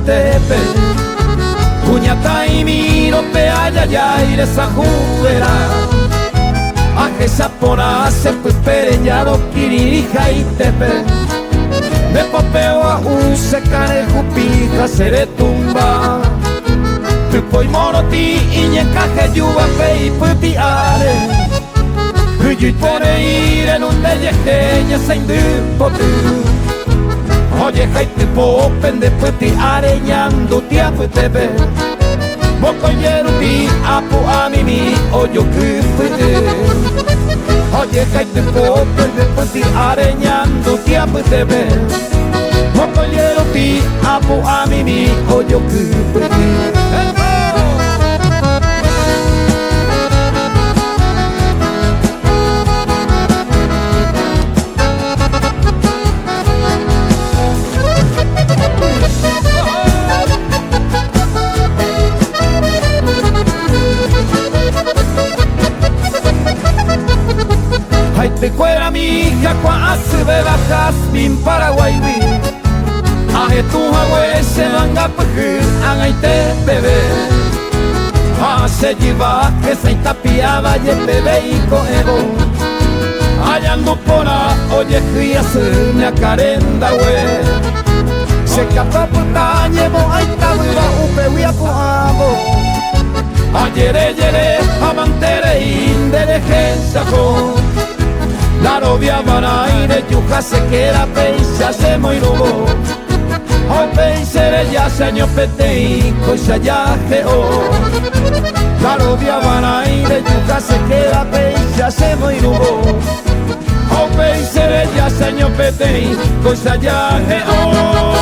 tepe Puñata y miro pe ayayay esa juguera Aje sapona se pues pereñado kirija y tepe De popeo a se cane jupija se retumba Poi moroti y encaje yuba pe y puti are Y pone ir en un dellejeña se indupo Oye, jaite popen de puti areñando tia putebe Boko yeruti apu amimi oyo kupute Oye, jaite popen de puti areñando tia putebe Boko yeruti apu amimi oyo kupute Te cuera mi hija cuasi de bajas min Paraguay Aje tu agüe se manga peje angay te bebé Hace lleva que se tapiaba y el bebé y coego Hallando pona oye que se me acarenda we Se capa puta llevo ay tabula upe uya puabo Ayer amantere inde de gensaco La novia banaire yuja se queda peisa se moirugo O peisere ya señor peteico y se ya geo La novia banaire yuja se queda peisa se moirugo O peisere ya señor peteico y se ya geo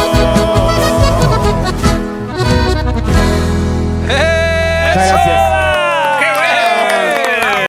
Gracias.